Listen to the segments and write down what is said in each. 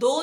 2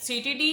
CTD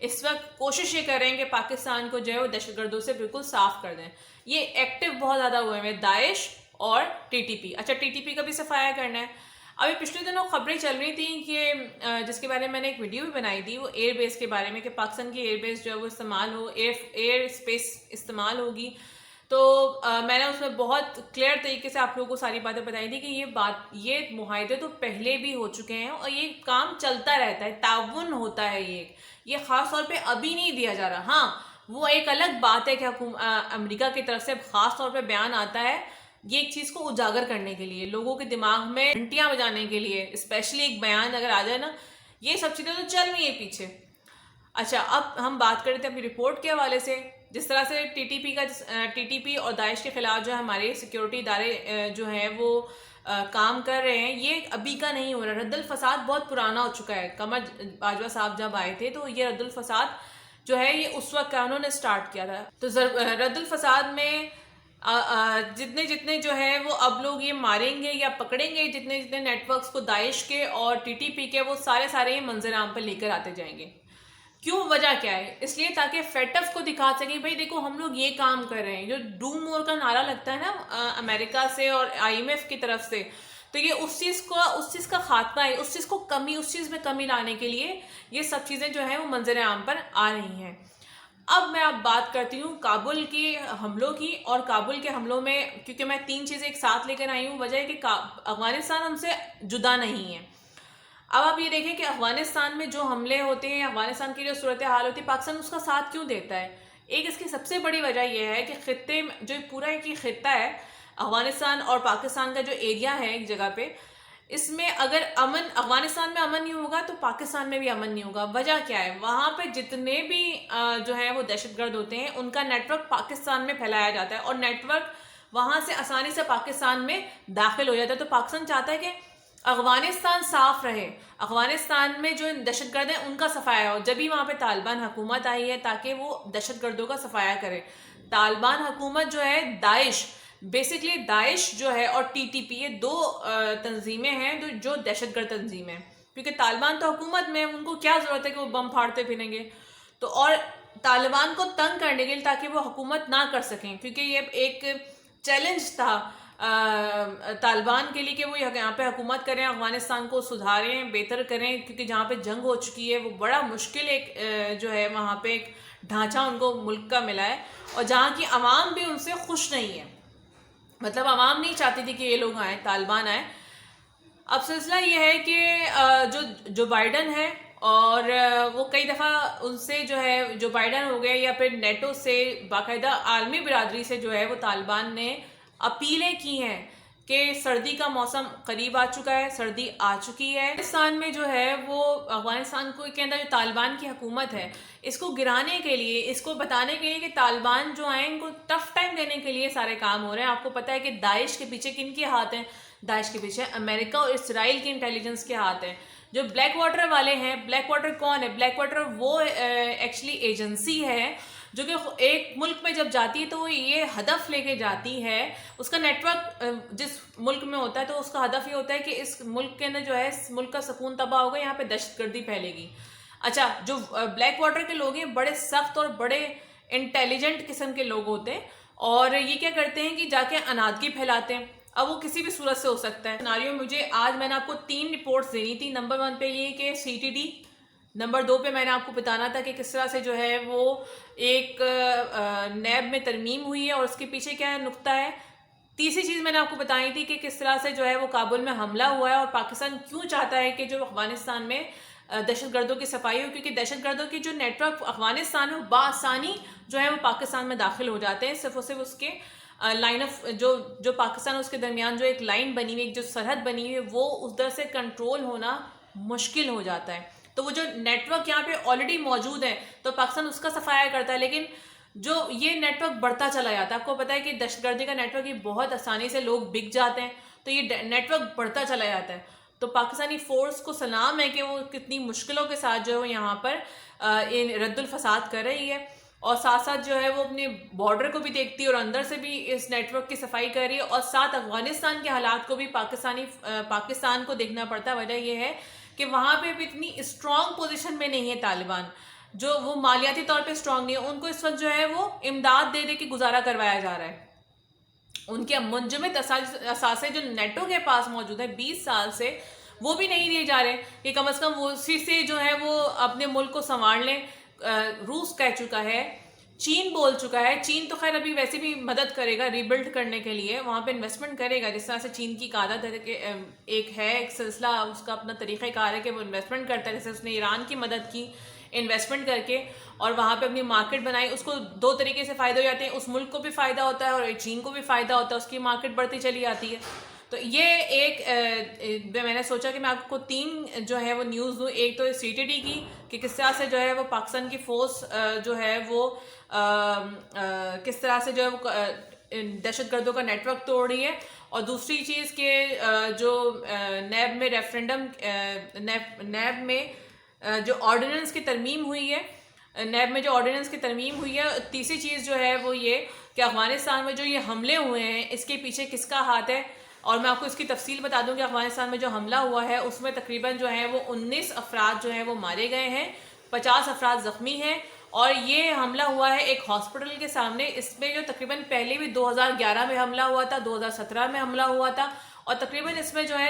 اس وقت کوشش یہ کر رہے ہیں کہ پاکستان کو جو ہے وہ دہشت گردوں سے بالکل صاف کر دیں. یہ ایکٹیو بہت زیادہ ہوئے ہیں داعش اور ٹی ٹی پی. اچھا ٹی ٹی پی کا بھی صفایا کرنا ہے. ابھی پچھلے دنوں خبریں چل رہی تھیں کہ جس کے بارے میں نے ایک ویڈیو بھی بنائی تھی، وہ ایئر بیس کے بارے میں، کہ پاکستان کی ایئر بیس جو ہے وہ استعمال ہو، ایئر اسپیس استعمال ہوگی. تو میں نے اس میں بہت کلیئر طریقے سے آپ لوگوں کو ساری باتیں بتائی تھی کہ یہ معاہدے تو پہلے بھی ہو چکے ہیں اور یہ کام چلتا رہتا ہے، تعاون ہوتا ہے. یہ خاص طور پہ ابھی نہیں دیا جا رہا. ہاں وہ ایک الگ بات ہے کہ امریکہ کی طرف سے خاص طور پہ بیان آتا ہے یہ ایک چیز کو اجاگر کرنے کے لیے، لوگوں کے دماغ میں گھنٹیاں بجانے کے لیے، اسپیشلی ایک بیان اگر آ جائے نا. یہ سب چیزیں تو چل رہی ہیں پیچھے. اچھا اب ہم بات کرتے ہیں اپنی رپورٹ کے حوالے سے. جس طرح سے ٹی ٹی پی اور داعش کے خلاف جو ہمارے سیکیورٹی ادارے جو ہیں وہ کام کر رہے ہیں، یہ ابھی کا نہیں ہو رہا. رد الفساد بہت پرانا ہو چکا ہے. قمر باجوہ صاحب جب آئے تھے تو یہ رد الفساد جو ہے یہ اس وقت انہوں نے سٹارٹ کیا تھا. تو رد الفساد میں جتنے جو ہے وہ اب لوگ یہ ماریں گے یا پکڑیں گے، جتنے نیٹ ورکس کو داعش کے اور ٹی ٹی پی کے، وہ سارے یہ منظر عام پر لے کر آتے جائیں گے. کیوں؟ وجہ کیا ہے؟ اس لیے تاکہ فیٹف کو دکھا سکیں بھائی دیکھو ہم لوگ یہ کام کر رہے ہیں. جو ڈوم وار کا نعرہ لگتا ہے نا امریکہ سے اور IMF کی طرف سے، تو یہ اس چیز کا خاتمہ ہے، اس چیز میں کمی لانے کے لیے یہ سب چیزیں جو ہیں وہ منظر عام پر آ رہی ہیں. اب میں بات کرتی ہوں کابل کی حملوں کی. اور کابل کے حملوں میں کیونکہ میں 3 چیزیں ایک ساتھ لے کر آئی ہوں، وجہ ہے کہ افغانستان ہم سے جدا نہیں ہے. اب آپ یہ دیکھیں کہ افغانستان میں جو حملے ہوتے ہیں، افغانستان کی جو صورتحال ہوتی ہے، پاکستان اس کا ساتھ کیوں دیتا ہے؟ ایک اس کی سب سے بڑی وجہ یہ ہے کہ خطے جو پورا ایک خطہ ہے افغانستان اور پاکستان کا جو ایریا ہے ایک جگہ پہ، اس میں اگر افغانستان میں امن نہیں ہوگا تو پاکستان میں بھی امن نہیں ہوگا. وجہ کیا ہے؟ وہاں پہ جتنے بھی جو ہے وہ دہشت گرد ہوتے ہیں ان کا نیٹ ورک پاکستان میں پھیلایا جاتا ہے اور نیٹ ورک وہاں سے آسانی سے پاکستان میں داخل ہو جاتا ہے. تو پاکستان چاہتا ہے کہ افغانستان صاف رہے، افغانستان میں جو دہشت گرد ہیں ان کا صفایا ہو. جبھی وہاں پہ طالبان حکومت آئی ہے تاکہ وہ دہشت گردوں کا صفایا کرے. طالبان حکومت جو ہے بیسکلی داعش جو ہے اور ٹی ٹی پی، یہ 2 تنظیمیں ہیں جو دہشت گرد تنظیمیں ہیں. کیونکہ طالبان تو حکومت میں، ان کو کیا ضرورت ہے کہ وہ بم پھاڑتے پھریں گے. تو اور طالبان کو تنگ کرنے کے لیے تاکہ وہ حکومت نہ کر سکیں، کیونکہ یہ ایک چیلنج تھا طالبان کے لیے کہ وہ یہاں پہ حکومت کریں، افغانستان کو سدھاریں، بہتر کریں. کیونکہ جہاں پہ جنگ ہو چکی ہے وہ بڑا مشکل ایک جو ہے وہاں پہ ایک ڈھانچہ ان کو ملک کا ملا ہے، اور جہاں کی عوام بھی ان سے خوش نہیں ہے. مطلب عوام نہیں چاہتی تھی کہ یہ لوگ آئیں، طالبان آئیں. اب سلسلہ یہ ہے کہ جو بائیڈن ہے اور وہ کئی دفعہ ان سے جو ہے جو بائیڈن ہو گئے یا پھر نیٹو سے، باقاعدہ عالمی برادری سے جو ہے وہ طالبان نے اپیلیں کی ہیں کہ سردی کا موسم قریب آ چکا ہے، سردی آ چکی ہے. افغانستان میں جو ہے وہ افغانستان کے اندر جو طالبان کی حکومت ہے اس کو گرانے کے لیے، اس کو بتانے کے لیے کہ طالبان جو آئیں ان کو ٹف ٹائم دینے کے لیے سارے کام ہو رہے ہیں. آپ کو پتہ ہے کہ داعش کے پیچھے کن کے ہاتھ ہیں؟ داعش کے پیچھے امریکہ اور اسرائیل کی انٹیلیجنس کے ہاتھ ہیں. جو بلیک واٹر والے ہیں، بلیک واٹر کون ہے؟ بلیک واٹر وہ ایکچولی ایجنسی ہے جو کہ ایک ملک میں جب جاتی ہے تو وہ یہ ہدف لے کے جاتی ہے، اس کا نیٹ ورک جس ملک میں ہوتا ہے تو اس کا ہدف یہ ہوتا ہے کہ اس ملک کے اندر جو ہے اس ملک کا سکون تباہ ہوگا، یہاں پہ دہشت گردی پھیلے گی. اچھا جو بلیک واٹر کے لوگ ہیں بڑے سخت اور بڑے انٹیلیجنٹ قسم کے لوگ ہوتے ہیں، اور یہ کیا کرتے ہیں کہ جا کے انادگی پھیلاتے ہیں. اب وہ کسی بھی صورت سے ہو سکتا ہے. سیناریو مجھے آج میں نے آپ کو 3 رپورٹس دینی تھی. نمبر 1 پہ یہ کہ CTD، نمبر 2 پہ میں نے آپ کو بتانا تھا کہ کس طرح سے جو ہے وہ ایک نیب میں ترمیم ہوئی ہے اور اس کے پیچھے کیا نقطہ ہے. تیسری چیز میں نے آپ کو بتائی تھی کہ کس طرح سے جو ہے وہ کابل میں حملہ ہوا ہے اور پاکستان کیوں چاہتا ہے کہ جو افغانستان میں دہشت گردوں کی صفائی ہو، کیونکہ دہشت گردوں کی جو نیٹ ورک افغانستان میں بآسانی جو ہے وہ پاکستان میں داخل ہو جاتے ہیں. صرف اور صرف اس کے لائن آف جو پاکستان اس کے درمیان جو ایک لائن بنی ہوئی، ایک جو سرحد بنی ہوئی ہے، وہ ادھر سے کنٹرول ہونا مشکل ہو جاتا ہے. تو وہ جو نیٹ ورک یہاں پہ آلریڈی موجود ہے تو پاکستان اس کا صفایا کرتا ہے، لیکن جو یہ نیٹ ورک بڑھتا چلا جاتا ہے. آپ کو پتہ ہے کہ دہشت گردی کا نیٹ ورک یہ بہت آسانی سے لوگ بک جاتے ہیں، تو یہ نیٹ ورک بڑھتا چلا جاتا ہے. تو پاکستانی فورس کو سلام ہے کہ وہ کتنی مشکلوں کے ساتھ جو ہے وہ یہاں پر رد الفساد کر رہی ہے، اور ساتھ ساتھ جو ہے وہ اپنے بارڈر کو بھی دیکھتی ہے اور اندر سے بھی اس نیٹ ورک کی صفائی کر رہی ہے، اور ساتھ افغانستان کے حالات کو بھی پاکستان کو دیکھنا پڑتا ہے. وجہ یہ ہے کہ وہاں پہ بھی اتنی اسٹرانگ پوزیشن میں نہیں ہے طالبان. جو وہ مالیاتی طور پہ اسٹرانگ نہیں ہے، ان کو اس وقت جو ہے وہ امداد دے دے کے گزارا کروایا جا رہا ہے. ان کے منجمد اثاثے جو نیٹو کے پاس موجود ہے 20 سال سے، وہ بھی نہیں دیے جا رہے کہ کم از کم وہ اسی سے جو ہے وہ اپنے ملک کو سنوار لیں. روس کہہ چکا ہے، چین بول چکا ہے. چین تو خیر ابھی ویسے بھی مدد کرے گا ریبلڈ کرنے کے لیے، وہاں پہ انویسٹمنٹ کرے گا. جس طرح سے چین کی عادت ہے کہ ایک سلسلہ اس کا اپنا طریقہ کار ہے کہ وہ انویسٹمنٹ کرتا ہے. جیسے اس نے ایران کی مدد کی انویسٹمنٹ کر کے اور وہاں پہ اپنی مارکیٹ بنائی. اس کو دو طریقے سے فائدہ ہو جاتے ہیں، اس ملک کو بھی فائدہ ہوتا ہے اور چین کو بھی فائدہ ہوتا ہے، اس کی مارکیٹ بڑھتی چلی جاتی ہے. تو یہ ایک میں نے سوچا کہ میں آپ کو 3 جو ہے وہ نیوز دوں. ایک تو CTD کی کہ کس طرح سے جو ہے وہ پاکستان کی فورس جو ہے وہ کس طرح سے جو ہے وہ دہشت گردوں کا نیٹ ورک توڑ رہی ہے. اور دوسری چیز کہ جو نیب میں ریفرنڈم نیب میں جو آرڈیننس کی ترمیم ہوئی ہے، نیب میں جو آرڈیننس کی ترمیم ہوئی ہے. تیسری چیز جو ہے وہ یہ کہ افغانستان میں جو یہ حملے ہوئے ہیں اس کے پیچھے کس کا ہاتھ ہے. اور میں آپ کو اس کی تفصیل بتا دوں کہ افغانستان میں جو حملہ ہوا ہے اس میں تقریباً جو ہے وہ 19 افراد جو ہیں وہ مارے گئے ہیں، 50 افراد زخمی ہیں. اور یہ حملہ ہوا ہے ایک ہاسپٹل کے سامنے. اس میں جو تقریباً پہلے بھی 2011 میں حملہ ہوا تھا، 2017 میں حملہ ہوا تھا، اور تقریباً اس میں جو ہے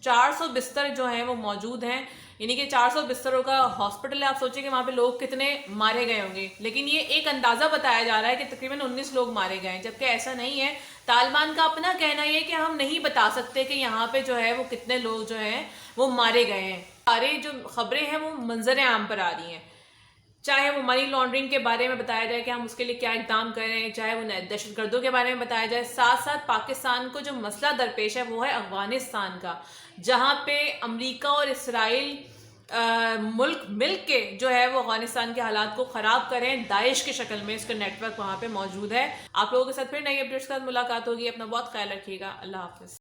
400 بستر جو ہیں وہ موجود ہیں. یعنی کہ 400 بستروں کا ہاسپٹل ہے. آپ سوچیں کہ وہاں پہ لوگ کتنے مارے گئے ہوں گے. لیکن یہ ایک اندازہ بتایا جا رہا ہے کہ تقریباً 19 لوگ مارے گئے ہیں، جبکہ ایسا نہیں ہے. طالبان کا اپنا کہنا یہ کہ ہم نہیں بتا سکتے کہ یہاں پہ جو ہے وہ کتنے لوگ جو ہیں وہ مارے گئے ہیں. سارے جو خبریں ہیں وہ منظر عام پر آ رہی ہیں، چاہے وہ منی لانڈرنگ کے بارے میں بتایا جائے کہ ہم اس کے لیے کیا اقدام کریں، چاہے وہ دہشت گردوں کے بارے میں بتایا جائے. ساتھ ساتھ پاکستان کو جو مسئلہ درپیش ہے وہ ہے افغانستان کا، جہاں پہ امریکہ اور اسرائیل ملک مل کے جو ہے وہ افغانستان کے حالات کو خراب کریں داعش کی شکل میں. اس کا نیٹ ورک وہاں پہ موجود ہے. آپ لوگوں کے ساتھ پھر نئی اپڈیٹس کے ساتھ ملاقات ہوگی. اپنا بہت خیال رکھیے گا. اللہ حافظ.